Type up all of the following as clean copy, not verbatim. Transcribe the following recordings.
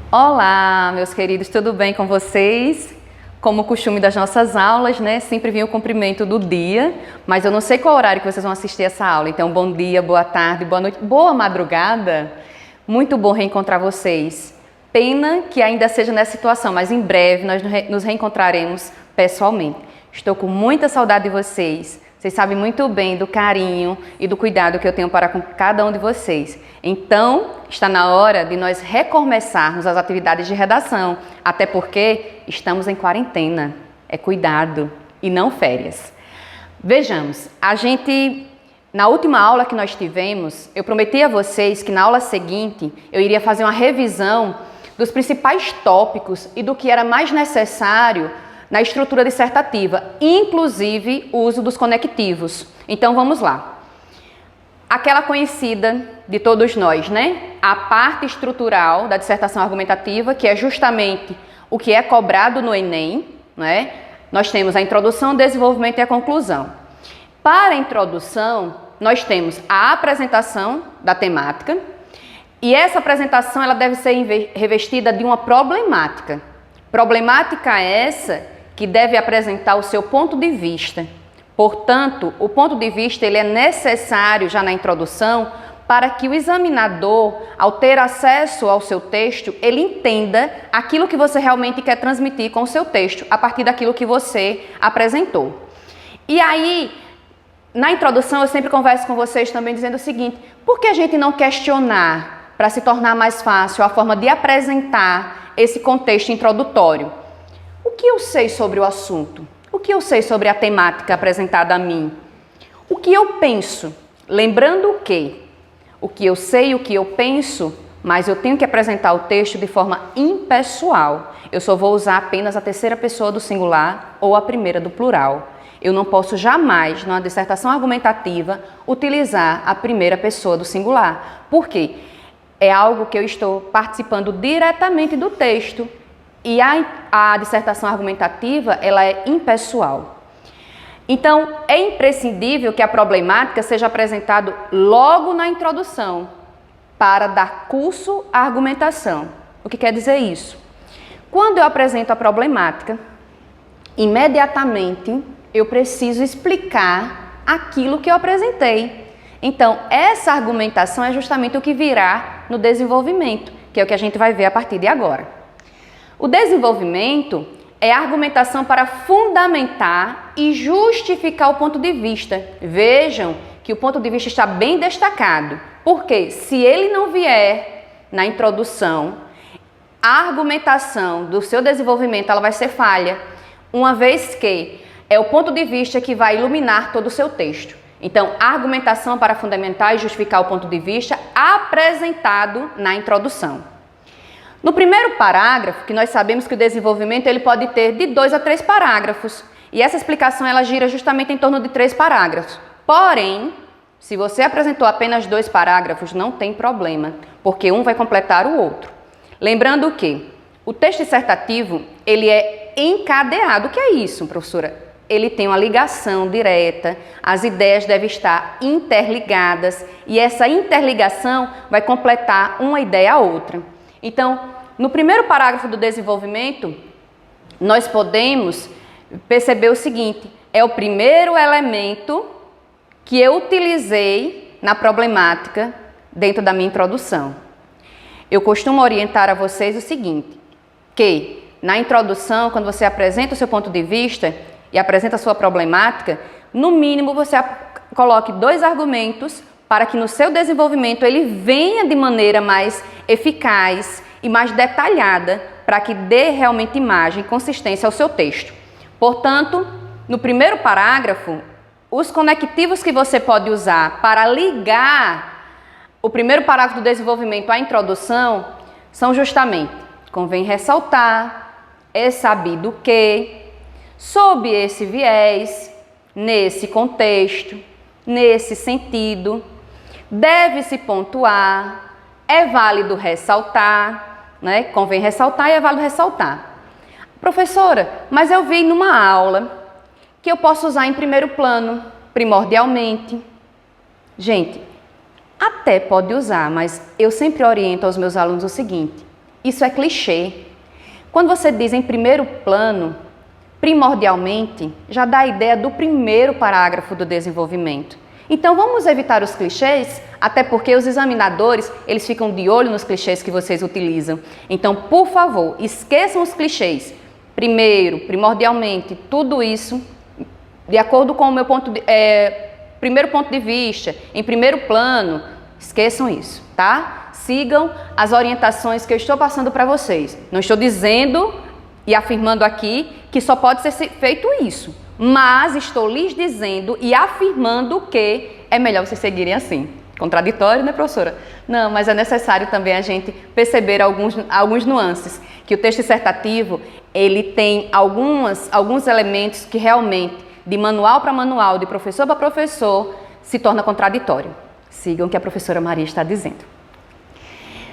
Olá, meus queridos, tudo bem com vocês? Como costume das nossas aulas, né? Sempre vem o cumprimento do dia, mas eu não sei qual horário que vocês vão assistir essa aula. Então, bom dia, boa tarde, boa noite, boa madrugada. Muito bom reencontrar vocês. Pena que ainda seja nessa situação, mas em breve nós nos reencontraremos pessoalmente. Estou com muita saudade de vocês. Vocês sabem muito bem do carinho e do cuidado que eu tenho para com cada um de vocês. Então, está na hora de nós recomeçarmos as atividades de redação, até porque estamos em quarentena. É cuidado e não férias. Vejamos, na última aula que nós tivemos, eu prometi a vocês que na aula seguinte eu iria fazer uma revisão dos principais tópicos e do que era mais necessário na estrutura dissertativa, inclusive o uso dos conectivos. Então vamos lá. Aquela conhecida de todos nós, né? A parte estrutural da dissertação argumentativa, que é justamente o que é cobrado no Enem, né? Nós temos a introdução, o desenvolvimento e a conclusão. Para a introdução, nós temos a apresentação da temática, e essa apresentação ela deve ser revestida de uma problemática. Problemática essa que deve apresentar o seu ponto de vista. Portanto, o ponto de vista ele é necessário já na introdução para que o examinador, ao ter acesso ao seu texto, ele entenda aquilo que você realmente quer transmitir com o seu texto, a partir daquilo que você apresentou. E aí, na introdução, eu sempre converso com vocês também dizendo o seguinte: por que a gente não questionar, para se tornar mais fácil, a forma de apresentar esse contexto introdutório? O que eu sei sobre o assunto? O que eu sei sobre a temática apresentada a mim? O que eu penso? Lembrando que o que eu sei, o que eu penso, mas eu tenho que apresentar o texto de forma impessoal. Eu só vou usar apenas a terceira pessoa do singular ou a primeira do plural. Eu não posso jamais, numa dissertação argumentativa, utilizar a primeira pessoa do singular. Por quê? É algo que eu estou participando diretamente do texto. E a dissertação argumentativa, ela é impessoal. Então, é imprescindível que a problemática seja apresentada logo na introdução, para dar curso à argumentação. O que quer dizer isso? Quando eu apresento a problemática, imediatamente eu preciso explicar aquilo que eu apresentei. Então, essa argumentação é justamente o que virá no desenvolvimento, que é o que a gente vai ver a partir de agora. O desenvolvimento é a argumentação para fundamentar e justificar o ponto de vista. Vejam que o ponto de vista está bem destacado, porque se ele não vier na introdução, a argumentação do seu desenvolvimento ela vai ser falha, uma vez que é o ponto de vista que vai iluminar todo o seu texto. Então, a argumentação para fundamentar e justificar o ponto de vista apresentado na introdução. No primeiro parágrafo, que nós sabemos que o desenvolvimento ele pode ter de 2 a 3 parágrafos, e essa explicação ela gira justamente em torno de 3 parágrafos. Porém, se você apresentou apenas 2 parágrafos, não tem problema, porque um vai completar o outro. Lembrando que o texto dissertativo, ele é encadeado. O que é isso, professora? Ele tem uma ligação direta, as ideias devem estar interligadas, e essa interligação vai completar uma ideia a outra. Então, no primeiro parágrafo do desenvolvimento, nós podemos perceber o seguinte: é o primeiro elemento que eu utilizei na problemática dentro da minha introdução. Eu costumo orientar a vocês o seguinte, que na introdução, quando você apresenta o seu ponto de vista e apresenta a sua problemática, no mínimo você coloque 2 argumentos para que no seu desenvolvimento ele venha de maneira mais eficaz e mais detalhada, para que dê realmente imagem e consistência ao seu texto. Portanto, no primeiro parágrafo, os conectivos que você pode usar para ligar o primeiro parágrafo do desenvolvimento à introdução são justamente: convém ressaltar, é sabido que, sob esse viés, nesse contexto, nesse sentido, deve-se pontuar, é válido ressaltar, né? Convém ressaltar e é válido ressaltar. Professora, mas eu vi numa aula que eu posso usar em primeiro plano, primordialmente. Gente, até pode usar, mas eu sempre oriento aos meus alunos o seguinte: Isso é clichê. Quando você diz em primeiro plano, primordialmente, já dá a ideia do primeiro parágrafo do desenvolvimento. Então vamos evitar os clichês, até porque os examinadores, eles ficam de olho nos clichês que vocês utilizam. Então, por favor, esqueçam os clichês. Primeiro, primordialmente, tudo isso, de acordo com o meu primeiro ponto de vista, em primeiro plano, esqueçam isso, tá? Sigam as orientações que eu estou passando para vocês. Não estou dizendo e afirmando aqui que só pode ser feito isso, mas estou lhes dizendo e afirmando que é melhor vocês seguirem assim. Contraditório, né, professora? Não, mas é necessário também a gente perceber alguns nuances, que o texto dissertativo, ele tem alguns elementos que realmente, de manual para manual, de professor para professor, se torna contraditório. Sigam o que a professora Maria está dizendo.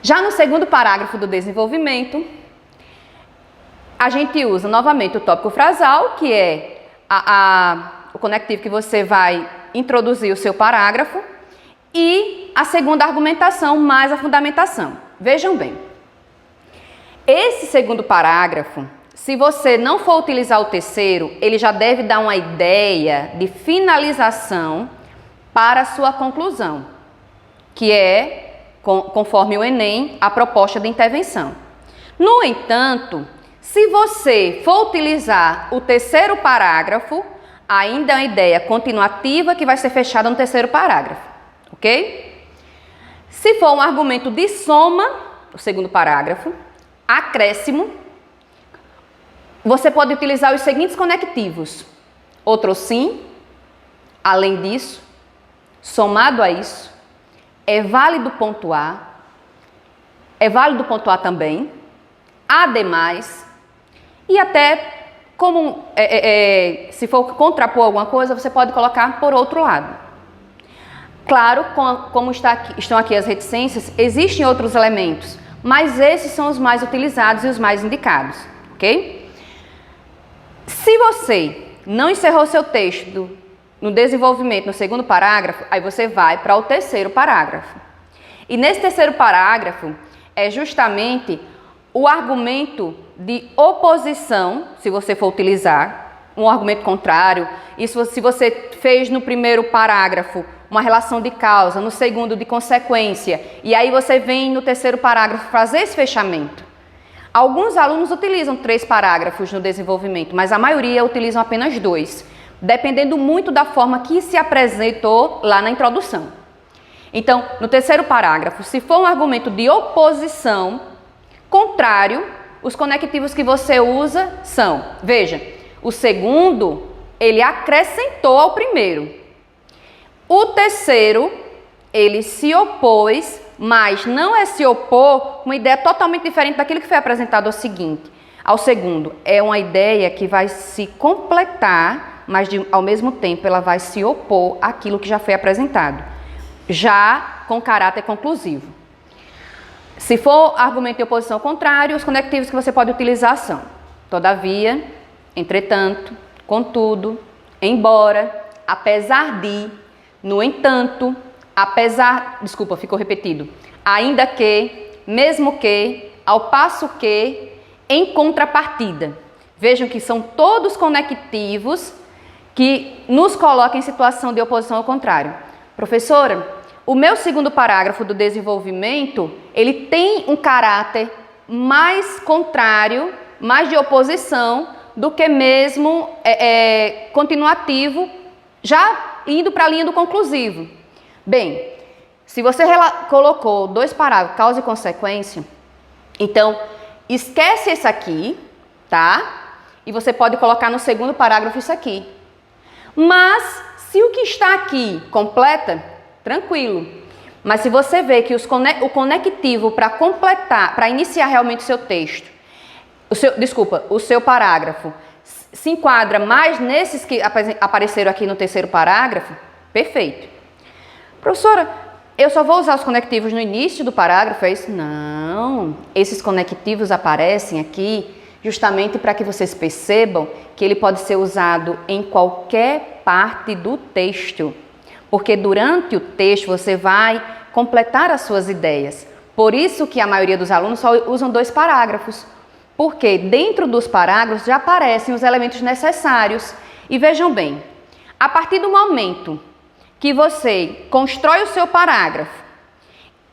Já no segundo parágrafo do desenvolvimento, a gente usa novamente o tópico frasal, que é o conectivo que você vai introduzir o seu parágrafo, e a segunda argumentação mais a fundamentação. Vejam bem, esse segundo parágrafo, se você não for utilizar o terceiro, ele já deve dar uma ideia de finalização para a sua conclusão, que é, conforme o Enem, a proposta de intervenção. No entanto, se você for utilizar o terceiro parágrafo, ainda é uma ideia continuativa que vai ser fechada no terceiro parágrafo, ok? Se for um argumento de soma, o segundo parágrafo, acréscimo, você pode utilizar os seguintes conectivos: outro sim, além disso, somado a isso, é válido pontuar também, ademais, e até, como se for contrapor alguma coisa, você pode colocar por outro lado. Claro, como estão aqui as reticências, existem outros elementos, mas esses são os mais utilizados e os mais indicados, ok? Se você não encerrou seu texto no desenvolvimento, no segundo parágrafo, aí você vai para o terceiro parágrafo. E nesse terceiro parágrafo é justamente o argumento de oposição, se você for utilizar um argumento contrário, e se você fez no primeiro parágrafo uma relação de causa, no segundo de consequência, e aí você vem no terceiro parágrafo fazer esse fechamento. Alguns alunos utilizam 3 parágrafos no desenvolvimento, mas a maioria utilizam apenas 2, dependendo muito da forma que se apresentou lá na introdução. Então, no terceiro parágrafo, se for um argumento de oposição contrário, os conectivos que você usa são, veja, o segundo, ele acrescentou ao primeiro. O terceiro, ele se opôs, mas não é se opor com uma ideia totalmente diferente daquilo que foi apresentado ao segundo. É uma ideia que vai se completar, mas ao mesmo tempo ela vai se opor àquilo que já foi apresentado, já com caráter conclusivo. Se for argumento de oposição contrário, os conectivos que você pode utilizar são todavia, entretanto, contudo, embora, apesar de, no entanto, ficou repetido, ainda que, mesmo que, ao passo que, em contrapartida. Vejam que são todos conectivos que nos colocam em situação de oposição ao contrário. Professora, o meu segundo parágrafo do desenvolvimento, ele tem um caráter mais contrário, mais de oposição, do que mesmo continuativo, já indo para a linha do conclusivo. Bem, se você colocou 2 parágrafos, causa e consequência, então esquece esse aqui, tá? E você pode colocar no segundo parágrafo isso aqui. Mas, se o que está aqui completa, tranquilo. Mas se você vê que o conectivo para completar, para iniciar realmente o seu texto, o seu parágrafo, se enquadra mais nesses que apareceram aqui no terceiro parágrafo, perfeito. Professora, eu só vou usar os conectivos no início do parágrafo, é isso? Não, esses conectivos aparecem aqui justamente para que vocês percebam que ele pode ser usado em qualquer parte do texto. Porque durante o texto você vai completar as suas ideias. Por isso que a maioria dos alunos só usam 2 parágrafos, porque dentro dos parágrafos já aparecem os elementos necessários. E vejam bem, a partir do momento que você constrói o seu parágrafo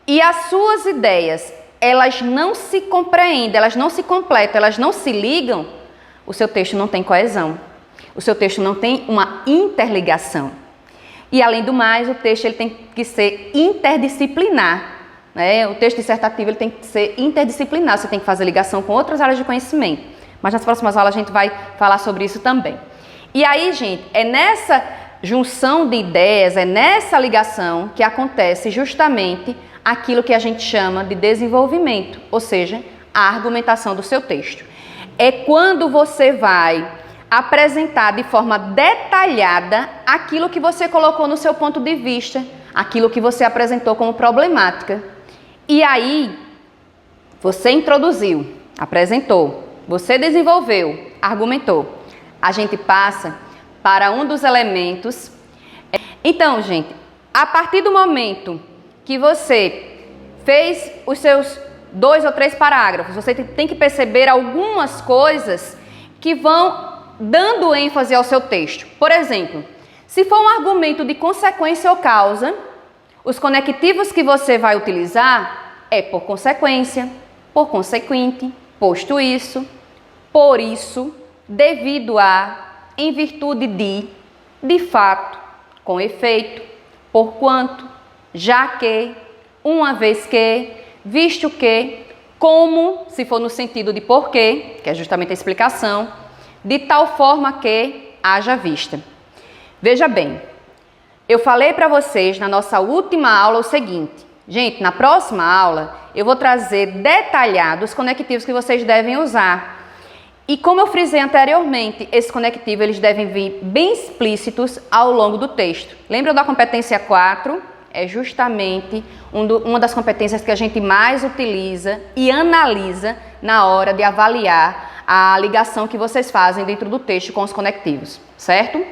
e as suas ideias, elas não se compreendem, elas não se completam, elas não se ligam, o seu texto não tem coesão, o seu texto não tem uma interligação. E além do mais, o texto ele tem que ser interdisciplinar, né? O texto dissertativo ele tem que ser interdisciplinar, você tem que fazer ligação com outras áreas de conhecimento. Mas nas próximas aulas a gente vai falar sobre isso também. E aí, gente, é nessa junção de ideias, é nessa ligação que acontece justamente aquilo que a gente chama de desenvolvimento, ou seja, a argumentação do seu texto. É quando você vai apresentar de forma detalhada aquilo que você colocou no seu ponto de vista, aquilo que você apresentou como problemática. E aí, você introduziu, apresentou, você desenvolveu, argumentou. A gente passa para um dos elementos. Então, gente, a partir do momento que você fez os seus 2 ou 3 parágrafos, você tem que perceber algumas coisas que vão dando ênfase ao seu texto. Por exemplo, se for um argumento de consequência ou causa, os conectivos que você vai utilizar é por consequência, por consequente, posto isso, por isso, devido a, em virtude de fato, com efeito, porquanto, já que, uma vez que, visto que, como, se for no sentido de porquê, que é justamente a explicação, de tal forma que haja vista. Veja bem, eu falei para vocês na nossa última aula o seguinte, gente, na próxima aula eu vou trazer detalhados os conectivos que vocês devem usar. E como eu frisei anteriormente, esses conectivos eles devem vir bem explícitos ao longo do texto. Lembra da competência 4? É justamente uma das competências que a gente mais utiliza e analisa na hora de avaliar a ligação que vocês fazem dentro do texto com os conectivos, certo?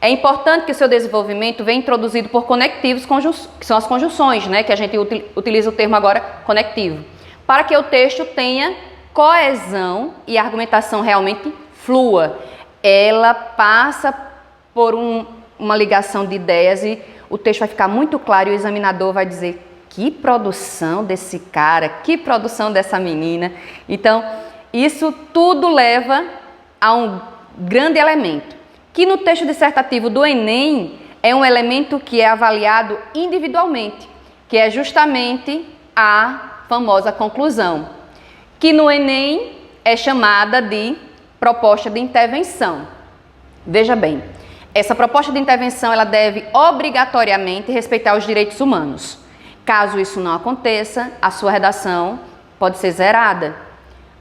É importante que o seu desenvolvimento venha introduzido por conectivos, que são as conjunções, né? Que a gente utiliza o termo agora conectivo, para que o texto tenha coesão e a argumentação realmente flua. Ela passa por uma ligação de ideias e o texto vai ficar muito claro e o examinador vai dizer que produção desse cara, que produção dessa menina. Então, isso tudo leva a um grande elemento, que no texto dissertativo do Enem é um elemento que é avaliado individualmente, que é justamente a famosa conclusão, que no Enem é chamada de proposta de intervenção. Veja bem, essa proposta de intervenção ela deve obrigatoriamente respeitar os direitos humanos. Caso isso não aconteça, a sua redação pode ser zerada.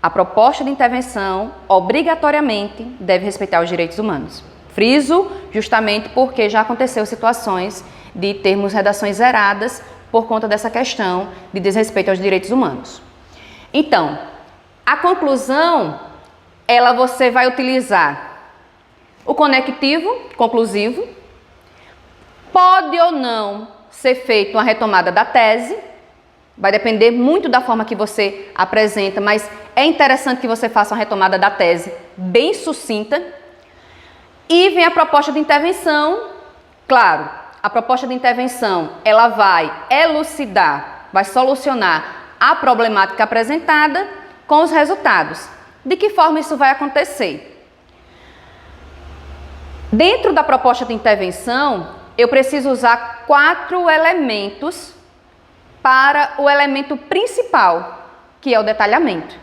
A proposta de intervenção obrigatoriamente deve respeitar os direitos humanos. Friso justamente porque já aconteceu situações de termos redações zeradas por conta dessa questão de desrespeito aos direitos humanos. Então, a conclusão, você vai utilizar o conectivo conclusivo, pode ou não ser feita uma retomada da tese, vai depender muito da forma que você apresenta, mas é interessante que você faça uma retomada da tese bem sucinta. E vem a proposta de intervenção. Claro, a proposta de intervenção, ela vai elucidar, vai solucionar a problemática apresentada com os resultados. De que forma isso vai acontecer? Dentro da proposta de intervenção, eu preciso usar 4 elementos para o elemento principal, que é o detalhamento.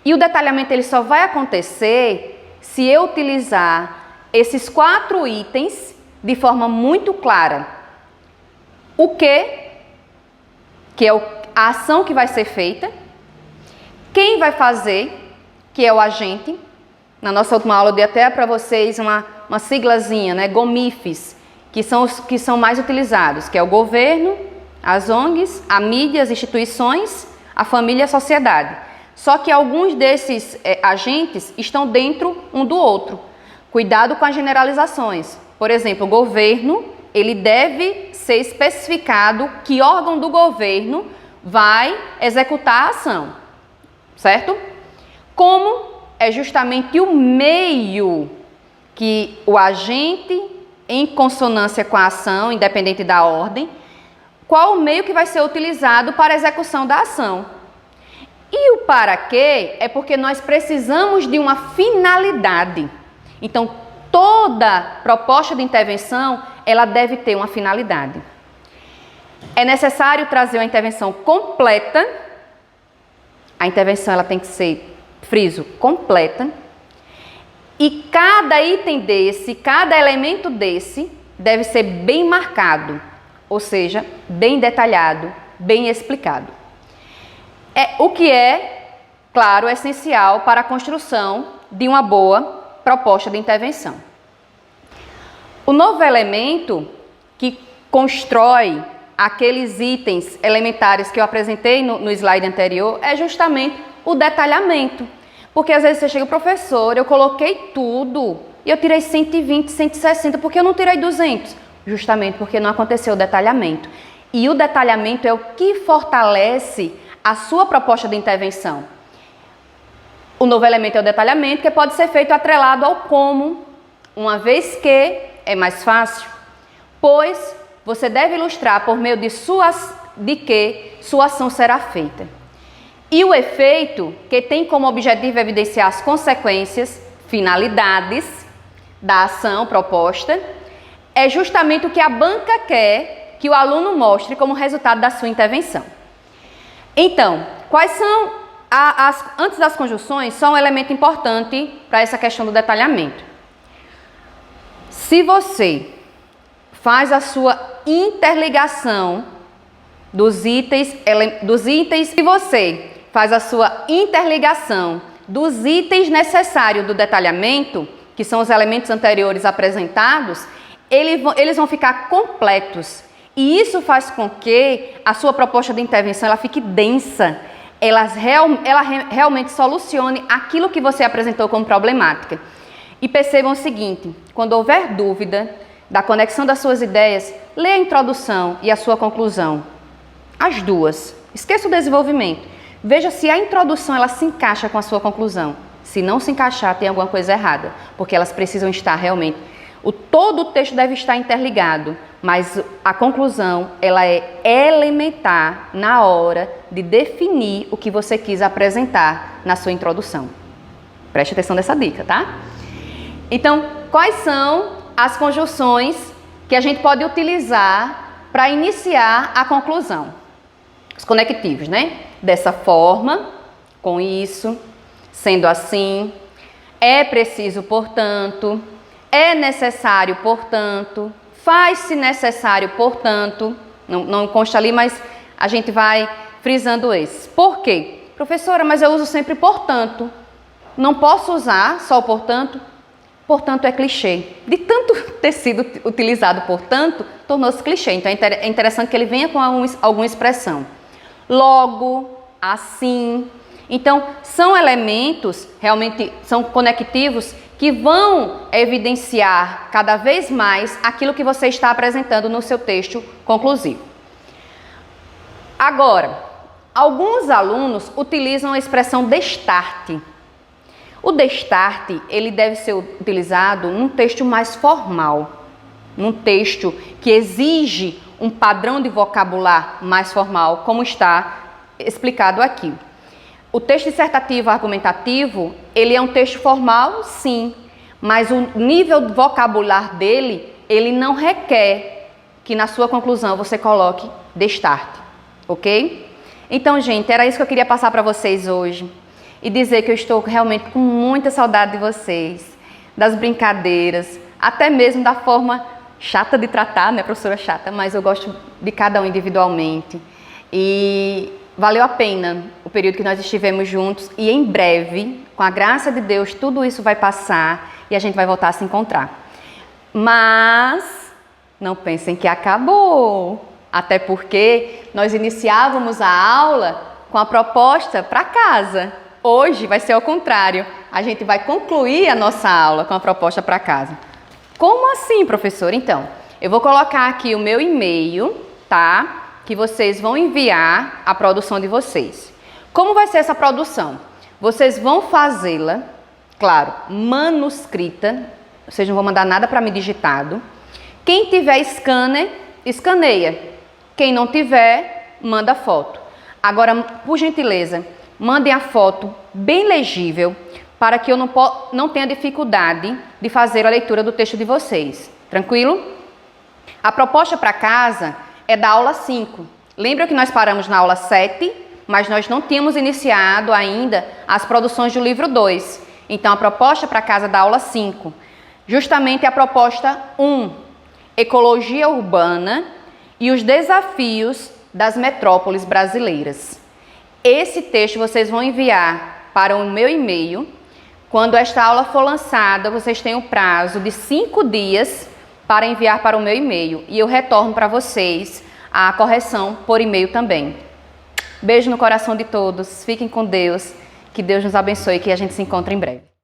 E o detalhamento ele só vai acontecer se eu utilizar esses 4 itens de forma muito clara. O que é a ação que vai ser feita, quem vai fazer, que é o agente. Na nossa última aula eu dei até para vocês uma siglazinha, né? GOMIFs, que são os que são mais utilizados, que é o governo, as ONGs, a mídia, as instituições, a família e a sociedade. Só que alguns desses agentes estão dentro um do outro. Cuidado com as generalizações. Por exemplo, o governo, ele deve ser especificado que órgão do governo vai executar a ação, certo? Como é justamente o meio que o agente, em consonância com a ação, independente da ordem, qual o meio que vai ser utilizado para a execução da ação. E o para quê é porque nós precisamos de uma finalidade. Então, toda proposta de intervenção, ela deve ter uma finalidade. É necessário trazer uma intervenção completa. A intervenção ela tem que ser, friso, completa. E cada item desse, cada elemento desse, deve ser bem marcado, ou seja, bem detalhado, bem explicado. O que é, claro, essencial para a construção de uma boa proposta de intervenção. O novo elemento que constrói aqueles itens elementares que eu apresentei no slide anterior é justamente o detalhamento. Porque às vezes você chega, professor, eu coloquei tudo e eu tirei 120, 160, por que eu não tirei 200? Justamente porque não aconteceu o detalhamento. E o detalhamento é o que fortalece a sua proposta de intervenção. O novo elemento é o detalhamento, que pode ser feito atrelado ao como, uma vez que é mais fácil, pois você deve ilustrar por meio de que sua ação será feita. E o efeito, que tem como objetivo evidenciar as consequências, finalidades da ação proposta, é justamente o que a banca quer que o aluno mostre como resultado da sua intervenção. Então, quais são, antes das conjunções, só um elemento importante para essa questão do detalhamento. Se você faz a sua interligação dos itens, se você faz a sua interligação dos itens necessários do detalhamento, que são os elementos anteriores apresentados, eles vão ficar completos. E isso faz com que a sua proposta de intervenção ela fique densa, ela realmente solucione aquilo que você apresentou como problemática. E percebam o seguinte, quando houver dúvida da conexão das suas ideias, leia a introdução e a sua conclusão. As duas. Esqueça o desenvolvimento. Veja se a introdução ela se encaixa com a sua conclusão. Se não se encaixar, tem alguma coisa errada, porque elas precisam estar realmente... Todo o texto deve estar interligado, mas a conclusão ela é elementar na hora de definir o que você quis apresentar na sua introdução. Preste atenção nessa dica, tá? Então, quais são as conjunções que a gente pode utilizar para iniciar a conclusão? Os conectivos, né? Dessa forma, com isso, sendo assim, é preciso, portanto, é necessário, portanto, faz-se necessário, portanto, não consta ali, mas a gente vai frisando esses. Por quê? Professora, mas eu uso sempre portanto. Não posso usar só o portanto? Portanto é clichê. De tanto ter sido utilizado portanto, tornou-se clichê. Então é interessante que ele venha com alguma expressão. Logo, assim. Então, são elementos, realmente são conectivos que vão evidenciar cada vez mais aquilo que você está apresentando no seu texto conclusivo. Agora, alguns alunos utilizam a expressão destarte. O destarte, ele deve ser utilizado num texto mais formal, num texto que exige um padrão de vocabulário mais formal, como está explicado aqui. O texto dissertativo argumentativo, ele é um texto formal, sim, mas o nível de vocabulário dele, ele não requer que na sua conclusão você coloque destarte, ok? Então, gente, era isso que eu queria passar para vocês hoje e dizer que eu estou realmente com muita saudade de vocês, das brincadeiras, até mesmo da forma chata de tratar, né, professora chata, mas eu gosto de cada um individualmente. E valeu a pena o período que nós estivemos juntos e em breve, com a graça de Deus, tudo isso vai passar e a gente vai voltar a se encontrar. Mas não pensem que acabou, até porque nós iniciávamos a aula com a proposta para casa. Hoje vai ser ao contrário, a gente vai concluir a nossa aula com a proposta para casa. Como assim, professor? Então, eu vou colocar aqui o meu e-mail, tá? que vocês vão enviar a produção de vocês. Como vai ser essa produção? Vocês vão fazê-la, claro, manuscrita, ou seja, não vou mandar nada para mim digitado. Quem tiver scanner, escaneia. Quem não tiver, manda foto. Agora, por gentileza, mandem a foto bem legível para que eu não tenha dificuldade de fazer a leitura do texto de vocês. Tranquilo? A proposta para casa é da aula 5. Lembra que nós paramos na aula 7, mas nós não tínhamos iniciado ainda as produções do livro 2. Então, a proposta para casa é da aula 5. Justamente a proposta 1, Ecologia Urbana e os desafios das metrópoles brasileiras. Esse texto vocês vão enviar para o meu e-mail. Quando esta aula for lançada, vocês têm o prazo de 5 dias para enviar para o meu e-mail. E eu retorno para vocês a correção por e-mail também. Beijo no coração de todos. Fiquem com Deus. Que Deus nos abençoe e que a gente se encontre em breve.